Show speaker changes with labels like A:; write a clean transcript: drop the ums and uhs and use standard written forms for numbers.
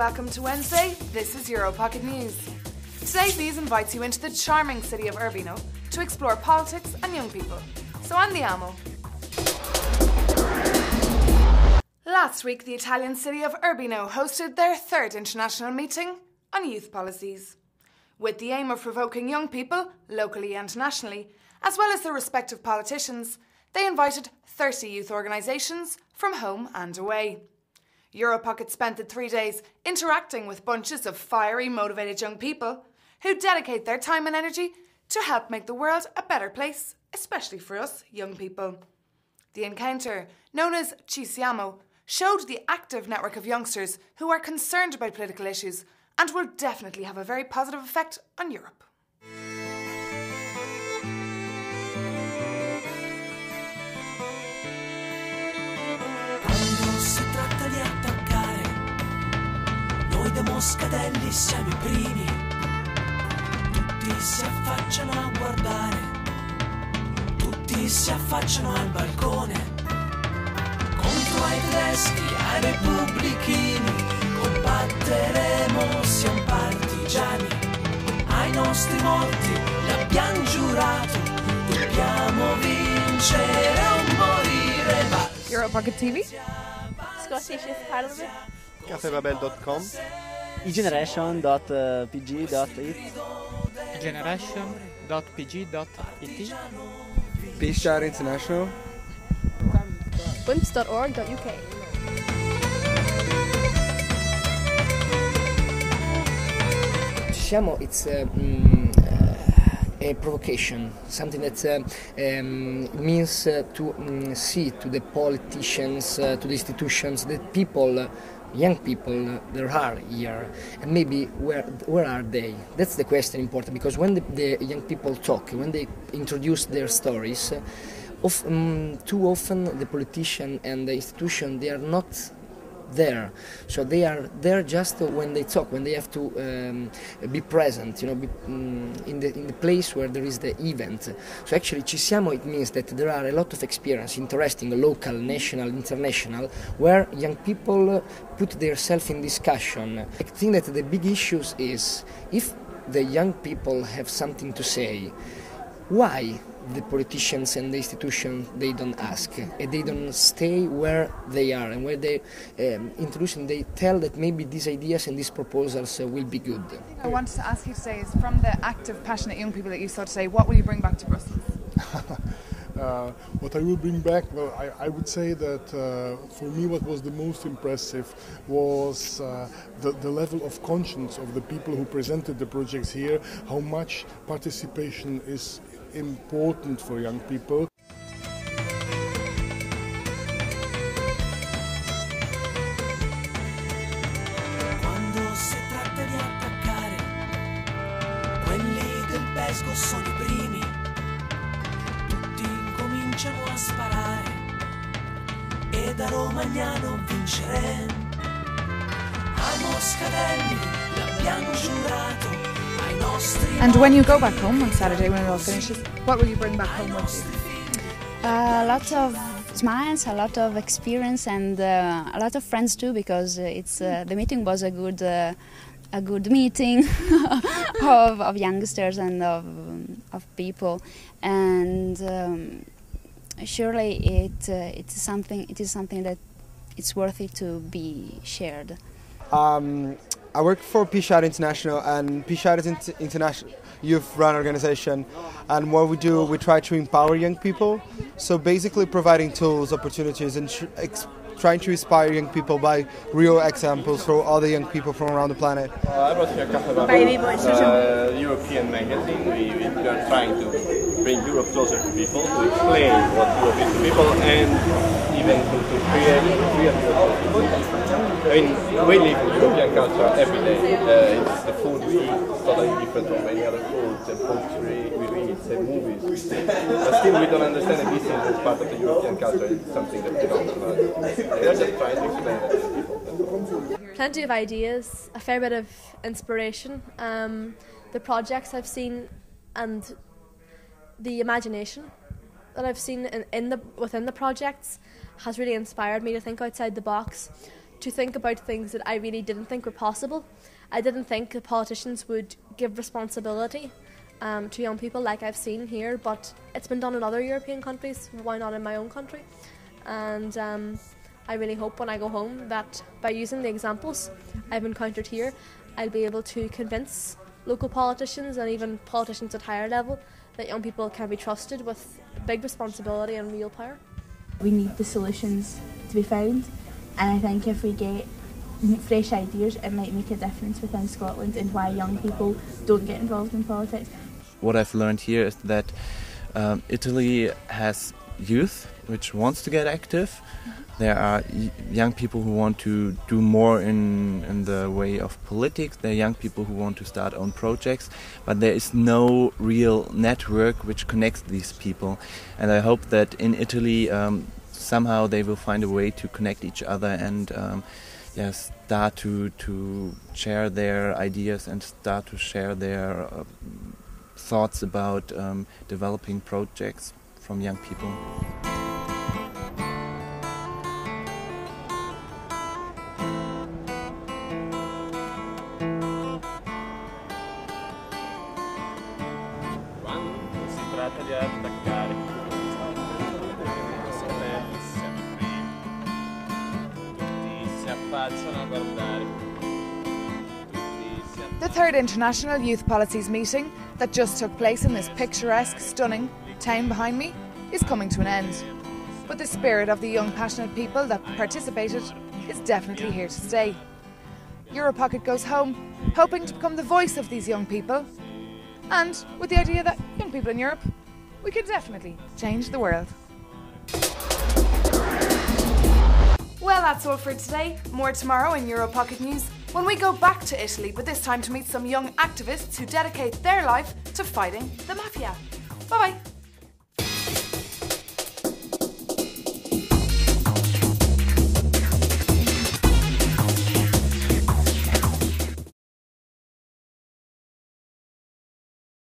A: welcome to Wednesday. This is Europocket News. Today, Bees invites you into the charming city of Urbino to explore politics and young people. So andiamo. Last week, the Italian city of Urbino hosted their third international meeting on youth policies. With the aim of provoking young people, locally and nationally, as well as their respective politicians, they invited 30 youth organisations from home and away. Europocket spent the 3 days interacting with bunches of fiery, motivated young people who dedicate their time and energy to help make the world a better place, especially for us young people. The encounter, known as Ci Siamo, showed the active network of youngsters who are concerned about political issues and will definitely have a very positive effect on Europe.
B: Quando si tratta di attaccare, noi dei moscatelli siamo i primi. Tutti si affacciano a guardare, tutti si affacciano al balcone. Contro ai tedeschi, ai repubblichini, combatteremo, siamo partigiani. Ai nostri morti li abbiamo giurato, dobbiamo vincere o morire.
A: Europocket TV.
C: Scottish Parliament.
D: Cafebabel.com.
E: egeneration.pg.it.
F: Generation.pg.it.
D: Peace Chat International.
C: Wimps.org.uk.
G: Diciamo, it's a provocation, something that means to see to the politicians, to the institutions, the people, young people that are here, and maybe where are they? That's the question important, because when the young people talk, when they introduce their stories, too often the politician and the institution, they are not there. So they are there just when they talk, when they have to be present, in the place where there is the event. So actually Ci Siamo, it means that there are a lot of experience, interesting, local, national, international, where young people put themselves in discussion. I think that the big issues is, if the young people have something to say, why the politicians and the institutions, they don't ask, and they don't stay where they are, and where they introduce and they tell that maybe these ideas and these proposals will be good.
A: I wanted to ask you today is, from the active, passionate young people that you saw today, what will you bring back to Brussels?
H: What I will bring back, well, I would say that for me what was the most impressive was the level of conscience of the people who presented the projects here, how much participation is important for young people.
B: Quando si tratta di attaccare, quelli del pesco sono i primi. Tutti incominciano a sparare e da romagnano vinceremo. Ai moscadelli l'abbiamo giurato.
A: And when you go back home on Saturday, when it all finishes, what will you bring back home with you?
I: A lot of smiles, a lot of experience, and a lot of friends too, because the meeting was a good meeting of youngsters and of people, and surely it is something that it's worthy to be shared.
D: I work for Peace Chat International, and Peace Chat is an international youth-run organization, and what we do, we try to empower young people, so basically providing tools, opportunities, and trying to inspire young people by real examples for other young people from around the planet.
J: I brought here Café European magazine. We are trying to bring Europe closer to people, to explain what Europe is to people, and even to create Europe. I mean, we live European culture every day. It's the food we eat, totally different from any other food. The books we read, the movies. But still, we don't understand that this is part of the European culture. It's something that we don't know. We are just trying to explain that to people.
C: Plenty of ideas, a fair bit of inspiration. The projects I've seen and the imagination that I've seen within the projects has really inspired me to think outside the box, to think about things that I really didn't think were possible. I didn't think the politicians would give responsibility to young people like I've seen here, but it's been done in other European countries, why not in my own country? And I really hope when I go home that by using the examples I've encountered here, I'll be able to convince local politicians and even politicians at higher level that young people can be trusted with big responsibility and real power.
E: We need the solutions to be found, and I think if we get fresh ideas, it might make a difference within Scotland and why young people don't get involved in politics.
F: What I've learned here is that Italy has youth which wants to get active. There are young people who want to do more in the way of politics. There are young people who want to start own projects, but there is no real network which connects these people. And I hope that in Italy somehow they will find a way to connect each other and start to share their ideas and start to share their thoughts about developing projects from young people.
J: Quando si tratta di attaccare, tutti si affacciano a guardare.
A: The third International Youth Policies meeting that just took place in this picturesque, stunning town behind me is coming to an end. But the spirit of the young, passionate people that participated is definitely here to stay. Europocket goes home, hoping to become the voice of these young people, and with the idea that young people in Europe, we can definitely change the world. Well, that's all for today. More tomorrow in Europocket News when we go back to Italy, but this time to meet some young activists who dedicate their life to fighting the mafia. Bye-bye.